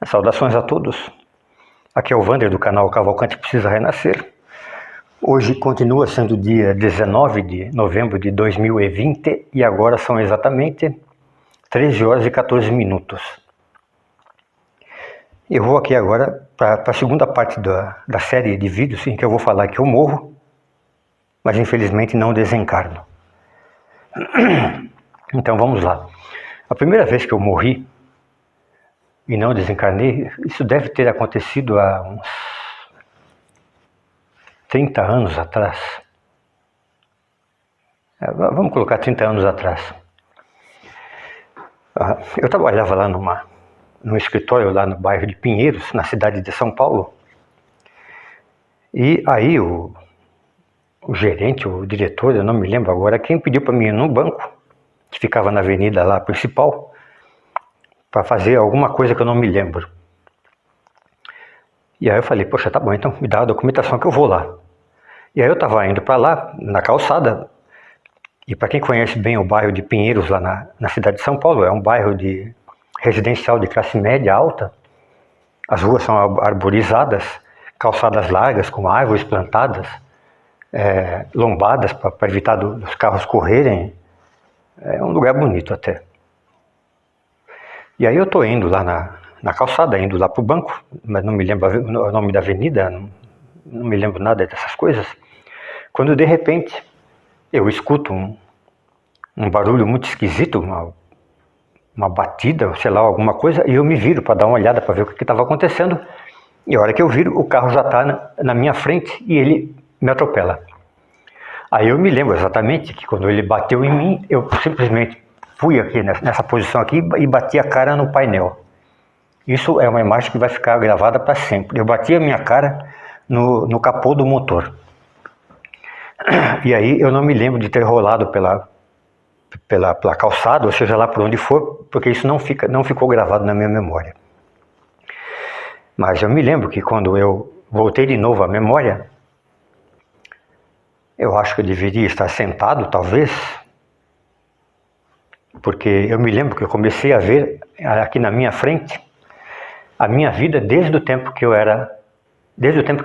Saudações a todos. Aqui é o Wander do canal Cavalcante Precisa Renascer. Hoje continua sendo dia 19 de novembro de 2020 e agora são exatamente 13 horas e 14 minutos. Eu vou aqui agora para a segunda parte da série de vídeos em que eu vou falar que eu morro, mas infelizmente não desencarno. Então vamos lá. A primeira vez que eu morri e não desencarnei, isso deve ter acontecido há uns 30 anos atrás. Vamos colocar 30 anos atrás. Eu trabalhava lá num escritório lá no bairro de Pinheiros, na cidade de São Paulo. E aí o gerente, o diretor, eu não me lembro agora, quem pediu para mim ir num banco, que ficava na avenida lá principal, para fazer alguma coisa que eu não me lembro. E aí eu falei, poxa, tá bom, então me dá a documentação que eu vou lá. E aí eu estava indo para lá, na calçada, e para quem conhece bem o bairro de Pinheiros, lá na cidade de São Paulo, é um bairro residencial de classe média alta. As ruas são arborizadas, calçadas largas, com árvores plantadas, lombadas para evitar dos carros correrem. É um lugar bonito até. E aí eu estou indo lá na calçada, indo lá para o banco, mas não me lembro o nome da avenida, não me lembro nada dessas coisas, quando de repente eu escuto um barulho muito esquisito, uma batida, sei lá, alguma coisa, e eu me viro para dar uma olhada para ver o que estava acontecendo, e a hora que eu viro, o carro já está na minha frente e ele me atropela. Aí eu me lembro exatamente que quando ele bateu em mim, eu simplesmente fui aqui nessa posição aqui e bati a cara no painel. Isso é uma imagem que vai ficar gravada para sempre. Eu bati a minha cara no capô do motor. E aí eu não me lembro de ter rolado pela calçada, ou seja lá por onde for, porque isso não ficou gravado na minha memória. Mas eu me lembro que quando eu voltei de novo à memória, eu acho que eu deveria estar sentado, talvez, porque eu me lembro que eu comecei a ver aqui na minha frente a minha vida desde o tempo que eu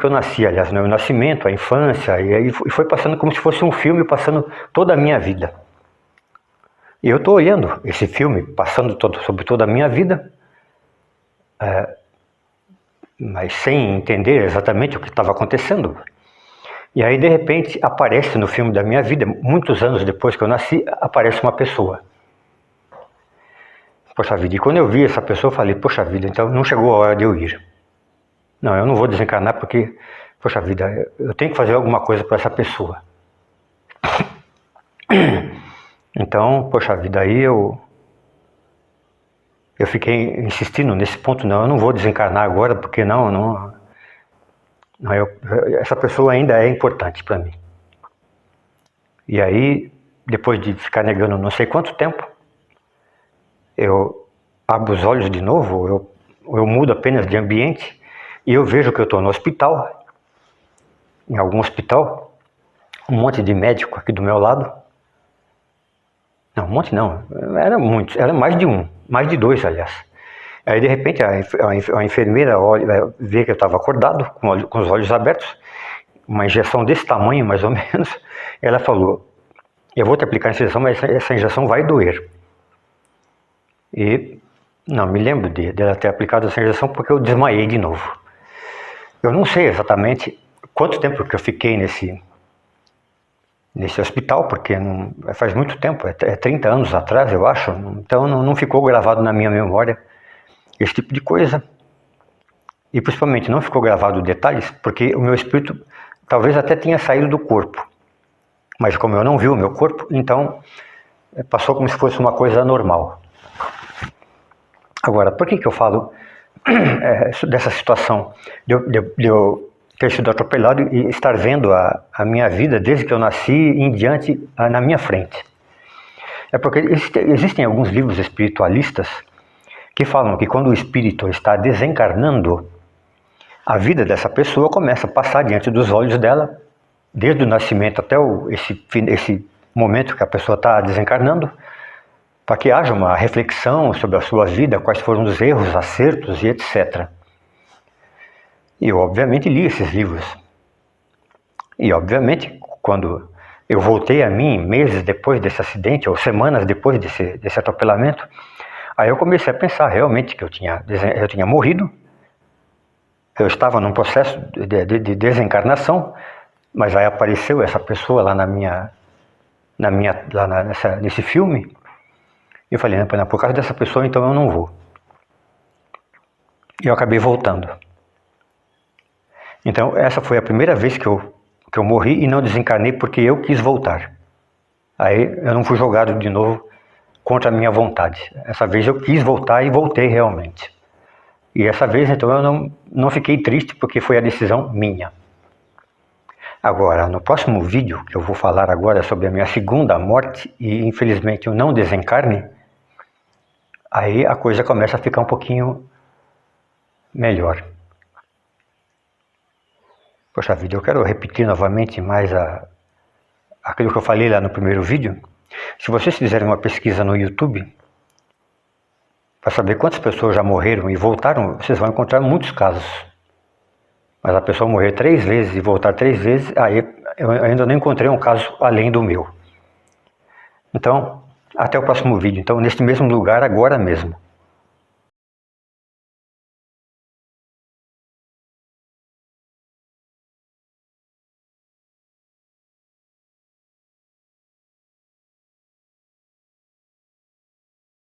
nasci, aliás, no meu nascimento, a infância, e foi passando como se fosse um filme, passando toda a minha vida. E eu estou olhando esse filme, passando sobre toda a minha vida, mas sem entender exatamente o que estava acontecendo. E aí, de repente, aparece no filme da minha vida, muitos anos depois que eu nasci, aparece uma pessoa. Poxa vida, e quando eu vi essa pessoa, eu falei, poxa vida, então não chegou a hora de eu ir. Não, eu não vou desencarnar porque, poxa vida, eu tenho que fazer alguma coisa para essa pessoa. Então, poxa vida, aí eu fiquei insistindo nesse ponto, não, eu não vou desencarnar agora, porque essa pessoa ainda é importante para mim. E aí, depois de ficar negando não sei quanto tempo, eu abro os olhos de novo, eu mudo apenas de ambiente e eu vejo que eu estou no hospital, em algum hospital, um monte de médico aqui do meu lado. Não, um monte não, era muitos, era mais de um, mais de dois, aliás. Aí de repente a enfermeira vê que eu estava acordado, com os olhos abertos, uma injeção desse tamanho mais ou menos, ela falou, eu vou te aplicar a injeção, mas essa injeção vai doer. E não me lembro dela ter aplicado essa injeção porque eu desmaiei de novo. Eu não sei exatamente quanto tempo que eu fiquei nesse hospital, porque faz muito tempo, é 30 anos atrás, eu acho, então não ficou gravado na minha memória esse tipo de coisa. E principalmente não ficou gravado detalhes, porque o meu espírito talvez até tenha saído do corpo. Mas como eu não vi o meu corpo, então passou como se fosse uma coisa normal. Agora, por que eu falo dessa situação de eu ter sido atropelado e estar vendo a minha vida desde que eu nasci em diante na minha frente? É porque existem alguns livros espiritualistas que falam que quando o espírito está desencarnando, a vida dessa pessoa começa a passar diante dos olhos dela, desde o nascimento até esse momento que a pessoa está desencarnando, para que haja uma reflexão sobre a sua vida, quais foram os erros, acertos e etc. E eu, obviamente, li esses livros. E, obviamente, quando eu voltei a mim, meses depois desse acidente, ou semanas depois desse atropelamento, aí eu comecei a pensar realmente que eu tinha morrido. Eu estava num processo de desencarnação, mas aí apareceu essa pessoa lá nesse filme. E eu falei, não, por causa dessa pessoa, então eu não vou. E eu acabei voltando. Então, essa foi a primeira vez que eu morri e não desencarnei porque eu quis voltar. Aí eu não fui jogado de novo contra a minha vontade. Essa vez eu quis voltar e voltei realmente. E essa vez, então, eu não fiquei triste porque foi a decisão minha. Agora, no próximo vídeo, que eu vou falar agora sobre a minha segunda morte e infelizmente eu não desencarne, aí a coisa começa a ficar um pouquinho melhor. Poxa vida, eu quero repetir novamente mais aquilo que eu falei lá no primeiro vídeo. Se vocês fizerem uma pesquisa no YouTube, para saber quantas pessoas já morreram e voltaram, vocês vão encontrar muitos casos. Mas a pessoa morrer 3 vezes e voltar 3 vezes, aí eu ainda não encontrei um caso além do meu. Então, até o próximo vídeo. Então, neste mesmo lugar, agora mesmo.